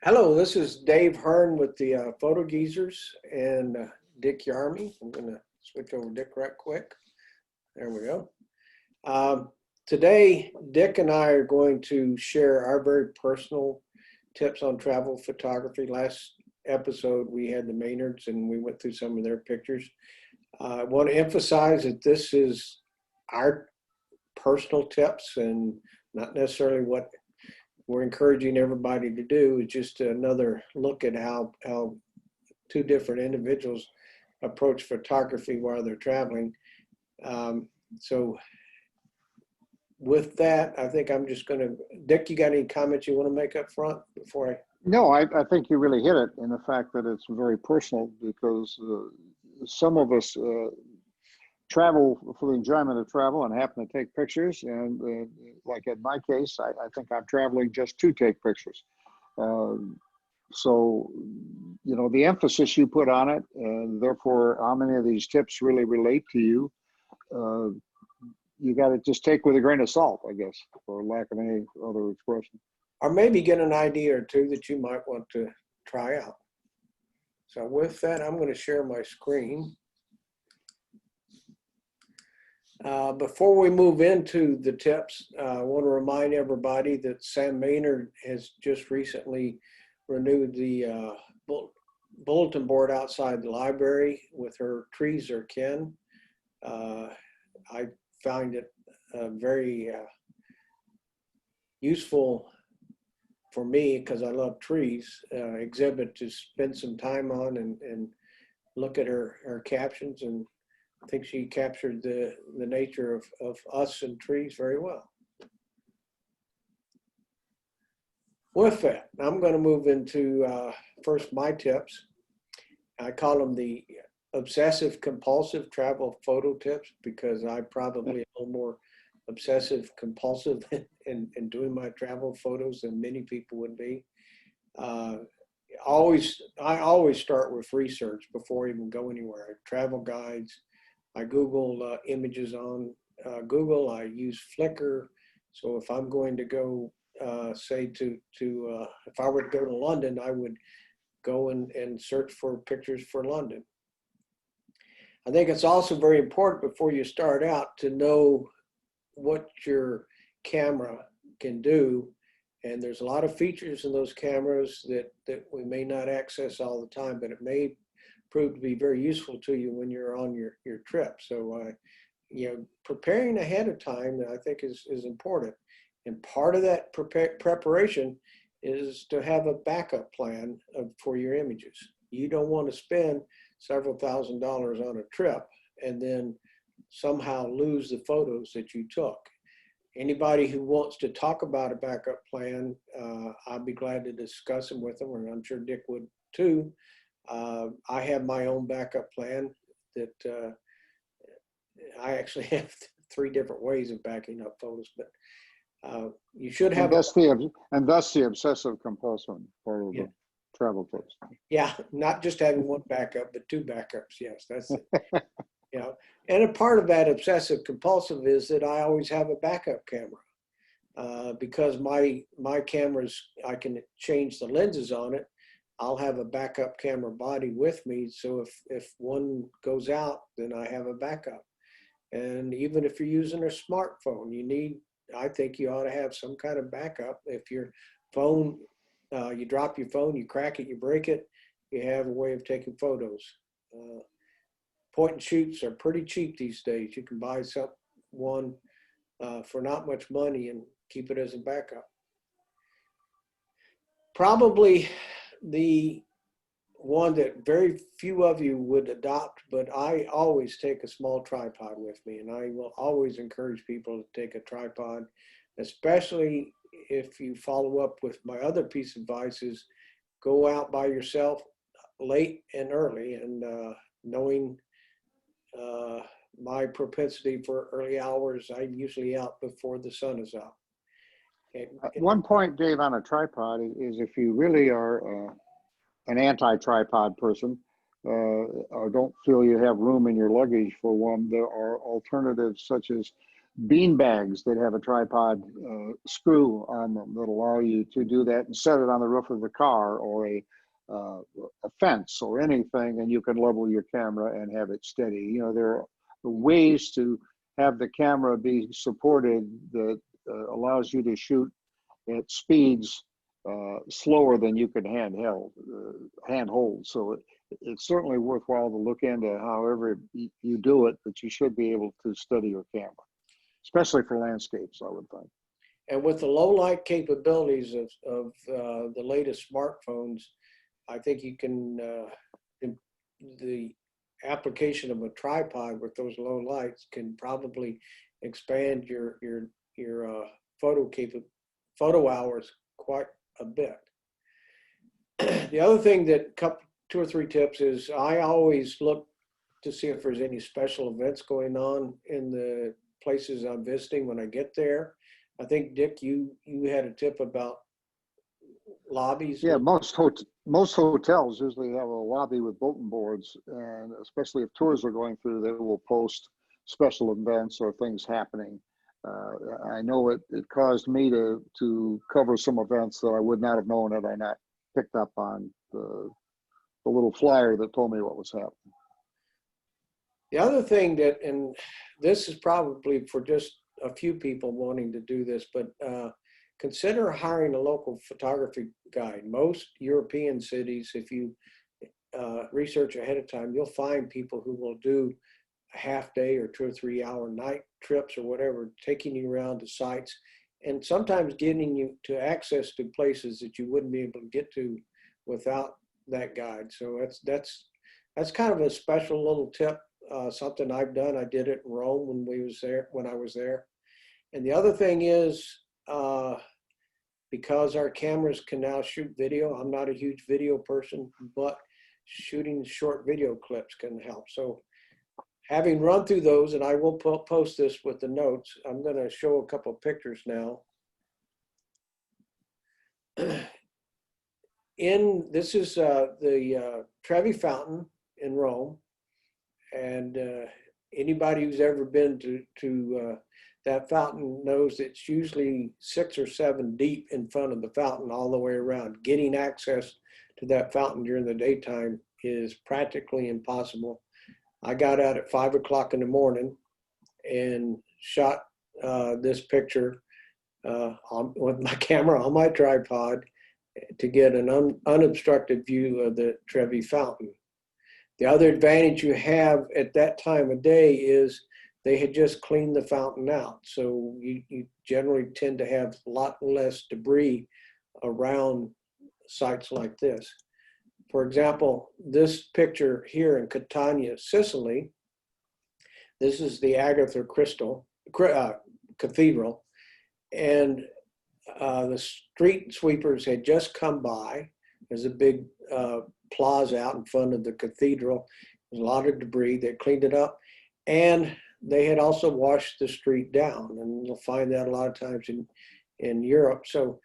Hello, this is Dave Hearn with the Photo Geezers and Dick Yarmy. I'm going to switch over Dick right quick. There we go. Um, Today, Dick and I are going to share our very personal tips on travel photography. Last episode, we had the Maynards and we went through some of their pictures. I want to emphasize that this is our personal tips and not necessarily what we're encouraging everybody to do. Is just another look at how two different individuals approach photography while they're traveling. So with that, I think I'm just going to, Dick, you got any comments you want to make up front before I? No, I think you really hit it in the fact that it's very personal because some of us travel for the enjoyment of travel and happen to take pictures. And like in my case, I think I'm traveling just to take pictures. So, you know, the emphasis you put on it, and therefore how many of these tips really relate to you, you got to just take with a grain of salt, I guess, for lack of any other expression. Or maybe get an idea or two that you might want to try out. So with that, I'm going to share my screen. Before we move into the tips, I want to remind everybody that Sam Maynard has just recently renewed the bulletin board outside the library with her Trees Are Kin. I find it very useful for me because I love trees, exhibit to spend some time on and look at her captions, and I think she captured the nature of us and trees very well. With that, I'm going to move into first my tips. I call them the obsessive compulsive travel photo tips because I probably a little more obsessive compulsive in doing my travel photos than many people would be. I always start with research before I even go anywhere. Travel guides. I Google images on Google. I use Flickr. So if I'm going to go, say if I were to go to London, I would go and search for pictures for London. I think it's also very important before you start out to know what your camera can do. And there's a lot of features in those cameras that we may not access all the time, but it may prove to be very useful to you when you're on your trip. So, you know, preparing ahead of time, I think is important. And part of that preparation is to have a backup plan for your images. You don't want to spend several $1,000s on a trip and then somehow lose the photos that you took. Anybody who wants to talk about a backup plan, I'd be glad to discuss them with them, and I'm sure Dick would too. I have my own backup plan that I actually have 3 different ways of backing up photos, but you should have. And thus the obsessive compulsive part of the travel tips. Yeah, not just having one backup, but 2 backups. Yes, that's it. You know, and a part of that obsessive compulsive is that I always have a backup camera because my cameras, I can change the lenses on it. I'll have a backup camera body with me. So if one goes out, then I have a backup. And even if you're using a smartphone, I think you ought to have some kind of backup. If your phone, you drop your phone, you crack it, you break it, you have a way of taking photos. Point and shoots are pretty cheap these days. You can buy one for not much money and keep it as a backup. Probably the one that very few of you would adopt, but I always take a small tripod with me, and I will always encourage people to take a tripod, especially if you follow up with my other piece of advice is go out by yourself late and early, and knowing my propensity for early hours, I'm usually out before the sun is out. One point, Dave, on a tripod is if you really are an anti-tripod person or don't feel you have room in your luggage for one, there are alternatives such as bean bags that have a tripod screw on them that allow you to do that and set it on the roof of the car or a fence or anything, and you can level your camera and have it steady. You know, there are ways to have the camera be supported that allows you to shoot at speeds slower than you can handhold. So it's certainly worthwhile to look into however you do it, but you should be able to study your camera, especially for landscapes, I would think. And with the low light capabilities of the latest smartphones, I think you can, the application of a tripod with those low lights can probably expand your photo hours quite a bit. The other thing that two or three tips is I always look to see if there's any special events going on in the places I'm visiting when I get there. I think, Dick, you had a tip about lobbies. Yeah, most hotels usually have a lobby with bulletin boards, and especially if tours are going through, they will post special events or things happening. I know it caused me to cover some events that I would not have known had I not picked up on the little flyer that told me what was happening. The other thing that, and this is probably for just a few people wanting to do this, but consider hiring a local photography guide. Most European cities, if you research ahead of time, you'll find people who will do a half day or 2 or 3 hour night trips or whatever, taking you around to sites and sometimes getting you to access to places that you wouldn't be able to get to without that guide. So that's kind of a special little tip, something I've done. I did it in Rome when I was there. And the other thing is, because our cameras can now shoot video, I'm not a huge video person, but shooting short video clips can help. So having run through those, and I will post this with the notes, I'm going to show a couple of pictures now. This is the Trevi Fountain in Rome, and anybody who's ever been to that fountain knows it's usually 6 or 7 deep in front of the fountain all the way around. Getting access to that fountain during the daytime is practically impossible. I got out at 5 o'clock in the morning and shot this picture with my camera on my tripod to get an unobstructed view of the Trevi Fountain. The other advantage you have at that time of day is they had just cleaned the fountain out. So you generally tend to have a lot less debris around sites like this. For example, this picture here in Catania, Sicily, this is the Agatha Cathedral, and the street sweepers had just come by. There's a big plaza out in front of the cathedral. There's a lot of debris. They cleaned it up, and they had also washed the street down, and you'll find that a lot of times in Europe. So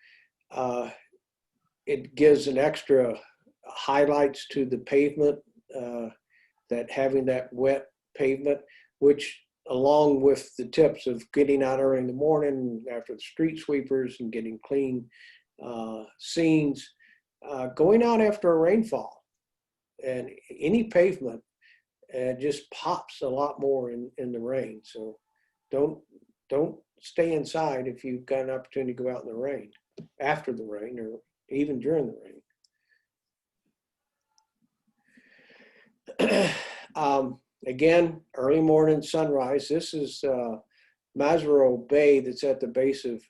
it gives an extra highlights to the pavement, that having that wet pavement, which along with the tips of getting out early in the morning after the street sweepers and getting clean scenes, going out after a rainfall, and any pavement just pops a lot more in the rain. So don't stay inside if you've got an opportunity to go out in the rain, after the rain, or even during the rain. Again, early morning sunrise. This is Mazzaro Bay that's at the base of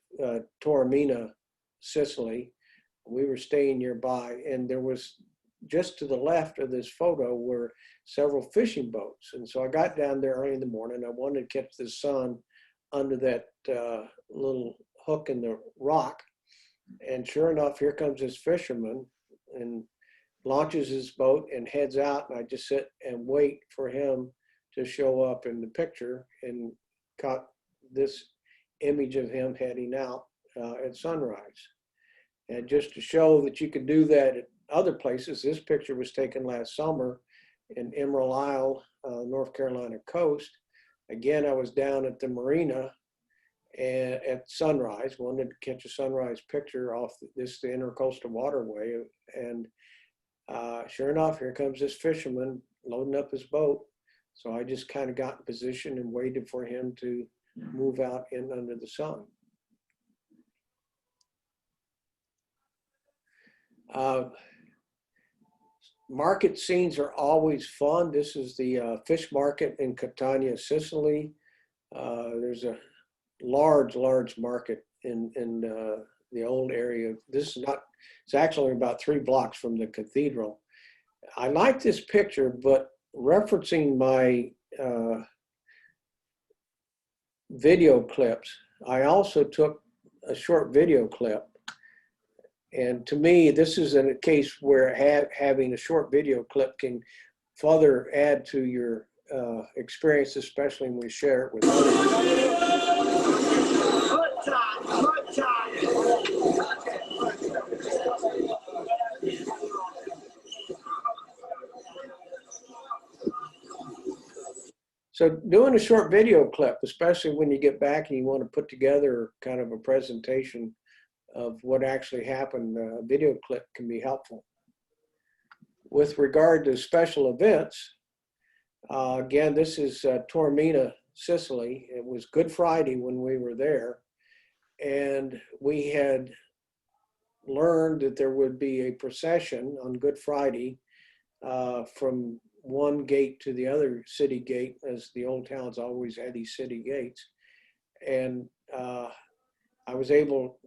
Taormina, Sicily. We were staying nearby, and there was, just to the left of this photo were several fishing boats. And so I got down there early in the morning. I wanted to catch the sun under that little hook in the rock. And sure enough, here comes this fisherman and launches his boat and heads out. And I just sit and wait for him to show up in the picture, and caught this image of him heading out at sunrise. And just to show that you could do that at other places, this picture was taken last summer in Emerald Isle, North Carolina coast. Again, I was down at the marina and at sunrise, wanted to catch a sunrise picture off the Intercoastal Waterway. And sure enough, here comes this fisherman loading up his boat. So I just kind of got in position and waited for him to move out in under the sun. Market scenes are always fun. This is the fish market in Catania, Sicily. There's a large market in the old area. This is not, it's actually about 3 blocks from the cathedral. I like this picture, but referencing my video clips, I also took a short video clip. And to me, this is a case where having a short video clip can further add to your experience, especially when we share it with others. So doing a short video clip, especially when you get back and you want to put together kind of a presentation of what actually happened, a video clip can be helpful. With regard to special events, again, this is Taormina, Sicily. It was Good Friday when we were there, and we had learned that there would be a procession on Good Friday from one gate to the other city gate, as the old towns always had these city gates. And I was able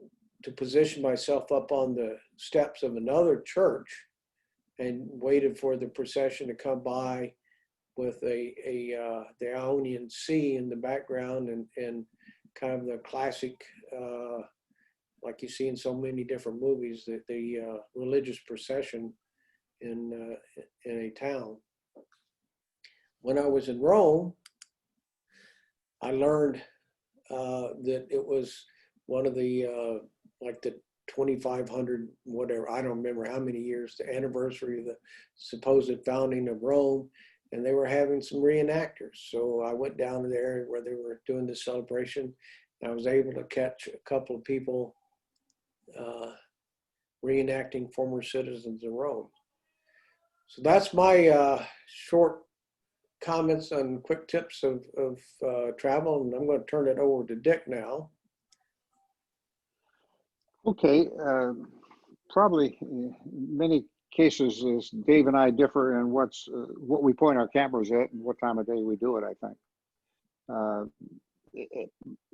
to position myself up on the steps of another church and waited for the procession to come by with the Ionian Sea in the background and kind of the classic, like you see in so many different movies, that the religious procession in a town. When I was in Rome, I learned that it was one of the like the 2500 whatever, I don't remember how many years, the anniversary of the supposed founding of Rome, and they were having some reenactors. So I went down to the area where they were doing the celebration, and I was able to catch a couple of people reenacting former citizens of Rome. So that's my short comments on quick tips of travel, and I'm going to turn it over to Dick now. Okay, probably in many cases, as Dave and I differ in what we point our cameras at and what time of day we do it, I think.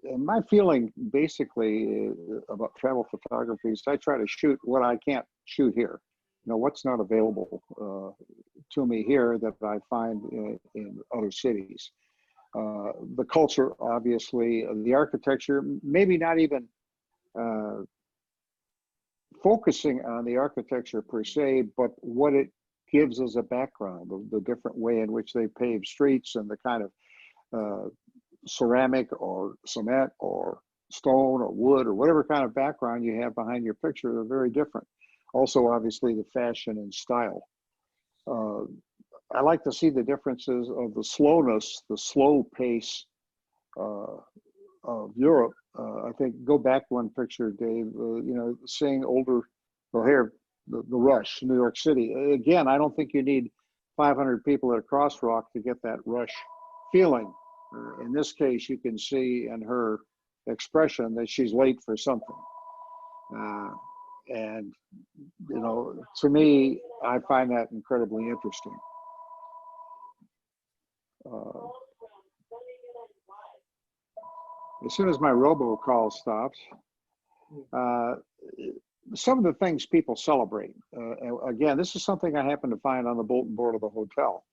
And my feeling basically about travel photography is I try to shoot what I can't shoot here. You know, what's not available to me here that I find in other cities. The culture, obviously, the architecture, maybe not even focusing on the architecture per se, but what it gives as a background, the different way in which they pave streets and the kind of ceramic or cement or stone or wood or whatever kind of background you have behind your picture, they're very different. Also, obviously, the fashion and style. I like to see the differences of the slowness, the slow pace of Europe. I think go back one picture, Dave, you know, seeing older, well, here, the Rush, New York City. Again, I don't think you need 500 people at a crosswalk to get that Rush feeling. In this case, you can see in her expression that she's late for something. And, you know, to me, I find that incredibly interesting. As soon as my robocall stops, some of the things people celebrate. Again, this is something I happened to find on the bulletin board of the hotel,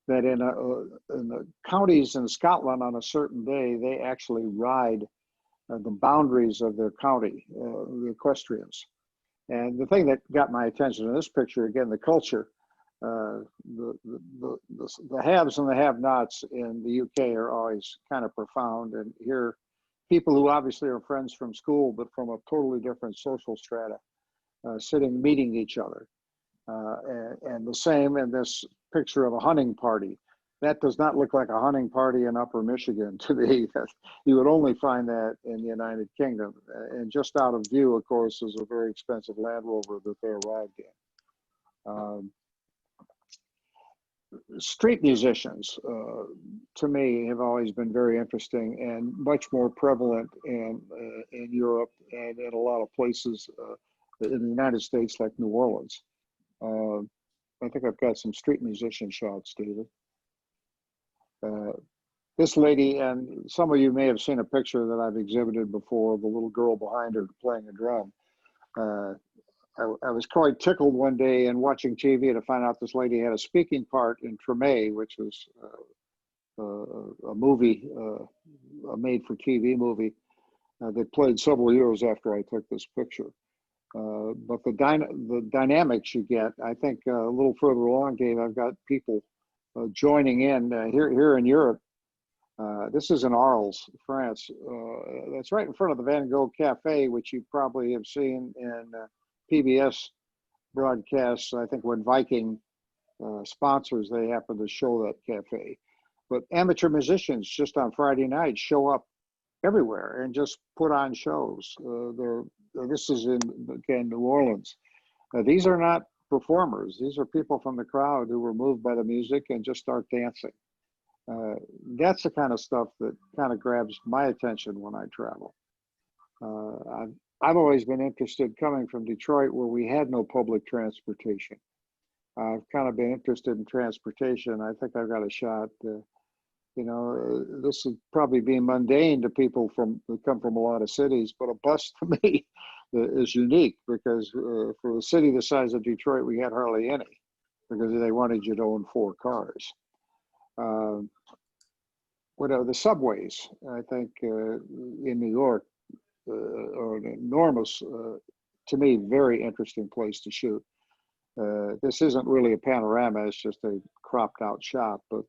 that in the counties in Scotland on a certain day, they actually ride the boundaries of their county, the equestrians. And the thing that got my attention in this picture, again, the culture, the haves and the have-nots in the UK are always kind of profound. And here, people who obviously are friends from school, but from a totally different social strata, meeting each other. And the same in this picture of a hunting party. that does not look like a hunting party in Upper Michigan to me. That you would only find that in the United Kingdom. And just out of view, of course, is a very expensive Land Rover that they arrived in. Street musicians, to me, have always been very interesting and much more prevalent in Europe and in a lot of places in the United States, like New Orleans. I think I've got some street musician shots, David. This lady, and some of you may have seen a picture that I've exhibited before, the little girl behind her playing a drum. I was quite tickled one day in watching TV to find out this lady had a speaking part in Treme, which was a movie, a made-for-TV movie that played several years after I took this picture. But the dynamics you get, I think a little further along, Dave, I've got people joining in here in Europe. This is in Arles, France. That's right in front of the Van Gogh Cafe, which you probably have seen in PBS broadcasts. I think when Viking sponsors, they happen to show that cafe. But amateur musicians just on Friday night show up everywhere and just put on shows. This is in, again, New Orleans. These are not performers. These are people from the crowd who were moved by the music and just start dancing. That's the kind of stuff that kind of grabs my attention when I travel. I've always been interested, coming from Detroit, where we had no public transportation. I've kind of been interested in transportation. I think I've got a shot. This would probably be mundane to people who come from a lot of cities, but a bus to me is unique because for a city the size of Detroit, we had hardly any because they wanted you to own 4 cars. The subways, I think, in New York are an enormous, to me, very interesting place to shoot. This isn't really a panorama, it's just a cropped out shot, but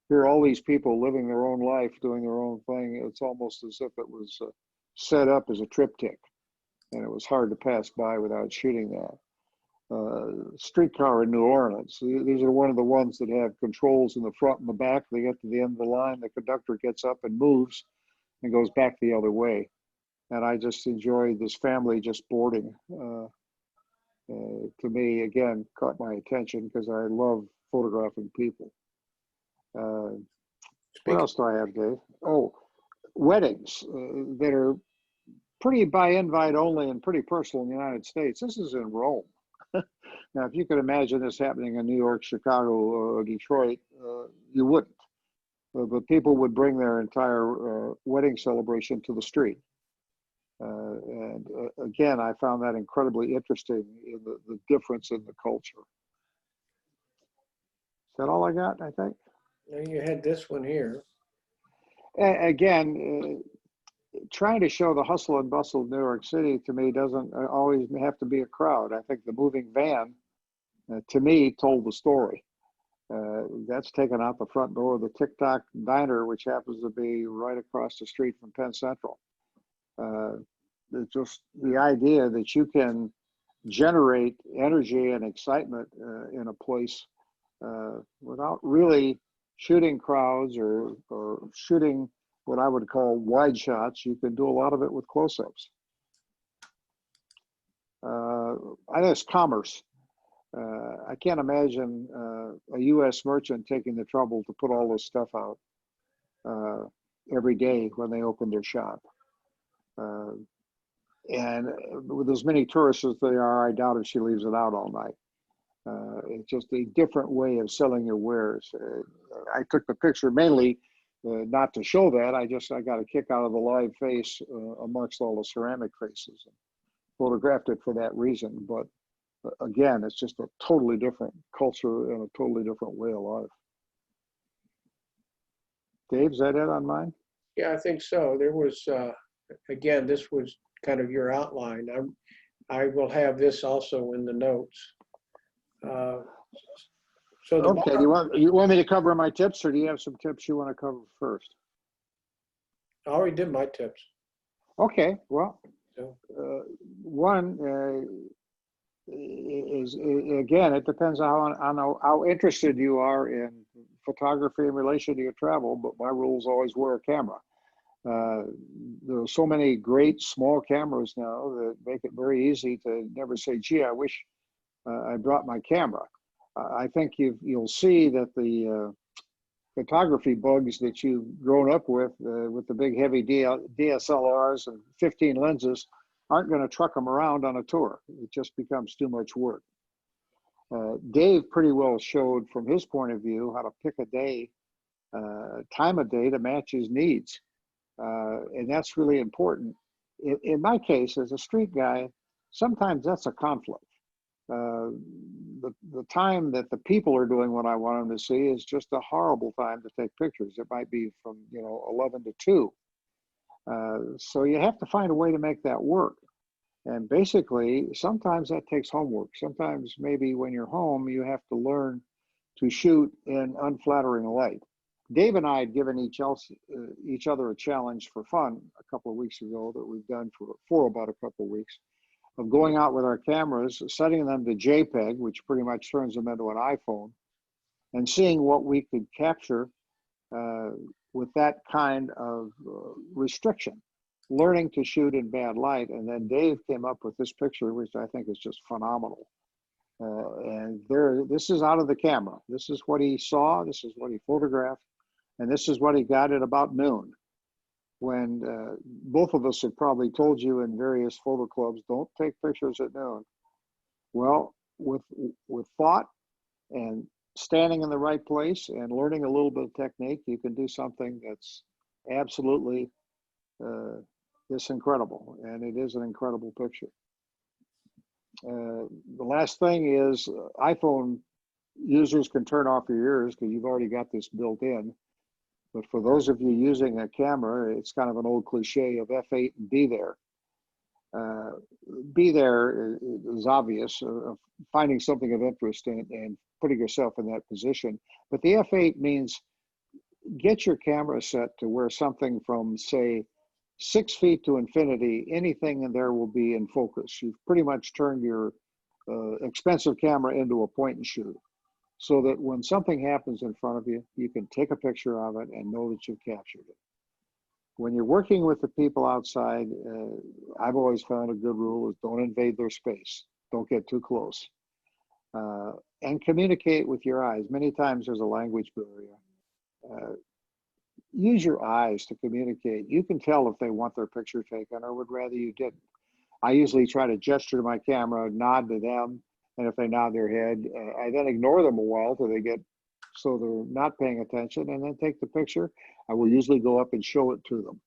here are all these people living their own life, doing their own thing. It's almost as if it was set up as a triptych, and it was hard to pass by without shooting that. Streetcar in New Orleans. These are one of the ones that have controls in the front and the back. They get to the end of the line, the conductor gets up and moves and goes back the other way. And I just enjoyed this family just boarding. To me, again, caught my attention because I love photographing people. What else do I have, Dave? Oh, weddings that are pretty by invite only and pretty personal in the United States. This is in Rome. Now, if you could imagine this happening in New York, Chicago, or Detroit, you wouldn't. But people would bring their entire wedding celebration to the street. And again, I found that incredibly interesting, the difference in the culture. Is that all I got, I think? You had this one here. Again, trying to show the hustle and bustle of New York City, to me, doesn't always have to be a crowd. I think the moving van, to me, told the story. That's taken out the front door of the TikTok diner, which happens to be right across the street from Penn Central. It's just the idea that you can generate energy and excitement in a place without really shooting crowds or shooting what I would call wide shots. You can do a lot of it with close-ups. I think it's commerce. I can't imagine a U.S. merchant taking the trouble to put all this stuff out every day when they open their shop. And with as many tourists as there are, I doubt if she leaves it out all night. It's just a different way of selling your wares. I took the picture mainly not to show that. I got a kick out of the live face amongst all the ceramic faces, and photographed it for that reason. But again, it's just a totally different culture and a totally different way of life. Dave, is that it on mine? Yeah, I think so. There was, again, this was kind of your outline. I will have this also in the notes. Okay, do you want me to cover my tips, or do you have some tips you want to cover first? I already did my tips. Okay, well, one is, again, it depends on how interested you are in photography in relation to your travel, but my rules always wear a camera. There are so many great small cameras now that make it very easy to never say, gee, I wish I brought my camera. I think you'll see that the photography bugs that you've grown up with the big heavy DSLRs and 15 lenses aren't going to truck them around on a tour. It just becomes too much work. Dave pretty well showed from his point of view how to pick a day, time of day to match his needs. And that's really important. In my case, as a street guy, sometimes that's a conflict. The time that the people are doing what I want them to see is just a horrible time to take pictures. It might be from 11 to 2. So you have to find a way to make that work. And basically, sometimes that takes homework. Sometimes maybe when you're home, you have to learn to shoot in unflattering light. Dave and I had given each other a challenge for fun a couple of weeks ago that we've done for about a couple of weeks, of going out with our cameras, setting them to JPEG, which pretty much turns them into an iPhone, and seeing what we could capture with that kind of restriction, learning to shoot in bad light. And then Dave came up with this picture, which I think is just phenomenal. This is out of the camera. This is what he saw, this is what he photographed, and this is what he got at about noon, when both of us had probably told you in various photo clubs, don't take pictures at noon. Well, with thought and standing in the right place and learning a little bit of technique, you can do something that's absolutely this incredible, and it is an incredible picture. The last thing is iPhone users can turn off your ears because you've already got this built in. But for those of you using a camera, it's kind of an old cliche of F8 and be there. Be there is obvious, finding something of interest and putting yourself in that position. But the F8 means get your camera set to where something from, say, 6 feet to infinity, anything in there will be in focus. You've pretty much turned your expensive camera into a point and shoot, so that when something happens in front of you, you can take a picture of it and know that you've captured it. When you're working with the people outside, I've always found a good rule is don't invade their space. Don't get too close. And communicate with your eyes. Many times there's a language barrier. Use your eyes to communicate. You can tell if they want their picture taken or would rather you didn't. I usually try to gesture to my camera, nod to them, and if they nod their head, I then ignore them a while till they get so they're not paying attention, and then take the picture. I will usually go up and show it to them.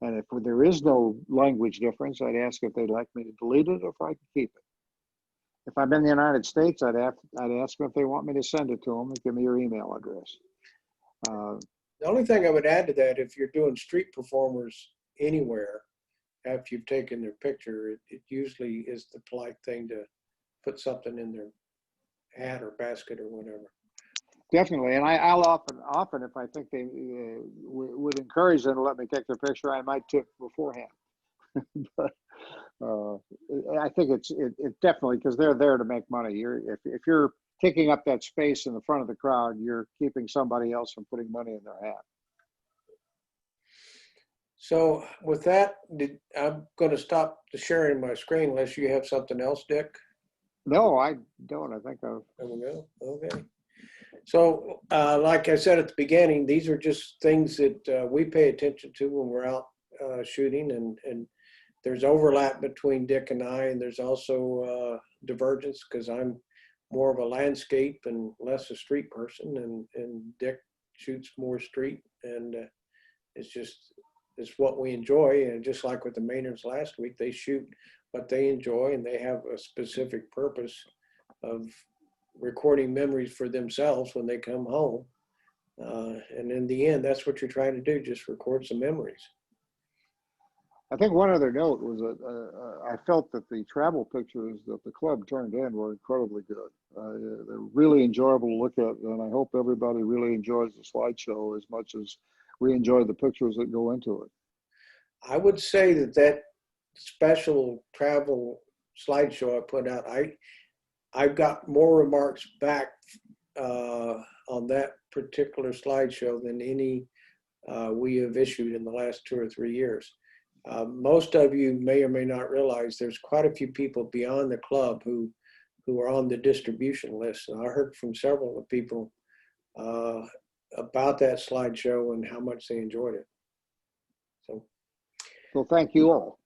And if there is no language difference, I'd ask if they'd like me to delete it or if I could keep it. If I'm in the United States, I'd ask them if they want me to send it to them and give me your email address. The only thing I would add to that, if you're doing street performers anywhere, after you've taken their picture, it usually is the polite thing to put something in their hat or basket or whatever. Definitely, and I'll often, if I think they would encourage them to let me take their picture, I might tip beforehand. But I think it's definitely, because they're there to make money. If you're taking up that space in the front of the crowd, you're keeping somebody else from putting money in their hat. So with that, I'm going to stop the sharing my screen unless you have something else, Dick. No, I don't. I think I've. There we go. Okay. So like I said at the beginning, these are just things that we pay attention to when we're out shooting, and there's overlap between Dick and I, and there's also divergence because I'm more of a landscape and less a street person, and Dick shoots more street, and it's what we enjoy. And just like with the Maynards last week, they shoot what they enjoy, and they have a specific purpose of recording memories for themselves when they come home. And in the end, that's what you're trying to do, just record some memories. I think one other note was that I felt that the travel pictures that the club turned in were incredibly good. They're really enjoyable to look at, and I hope everybody really enjoys the slideshow as much as we enjoy the pictures that go into it. I would say that special travel slideshow I put out, I've got more remarks back on that particular slideshow than any we have issued in the last 2 or 3 years. Most of you may or may not realize there's quite a few people beyond the club who are on the distribution list. And I heard from several of the people about that slideshow and how much they enjoyed it. So thank you all.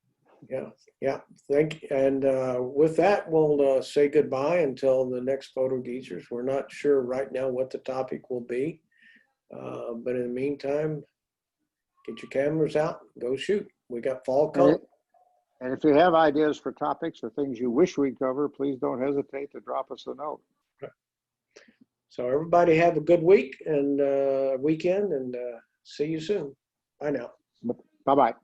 Yeah. Thank you. And with that, we'll say goodbye until the next Photo Geezers. We're not sure right now what the topic will be. But in the meantime, get your cameras out, go shoot. We got fall coming. And if you have ideas for topics or things you wish we'd cover, please don't hesitate to drop us a note. So everybody have a good week and weekend, and see you soon. Bye now. Bye-bye.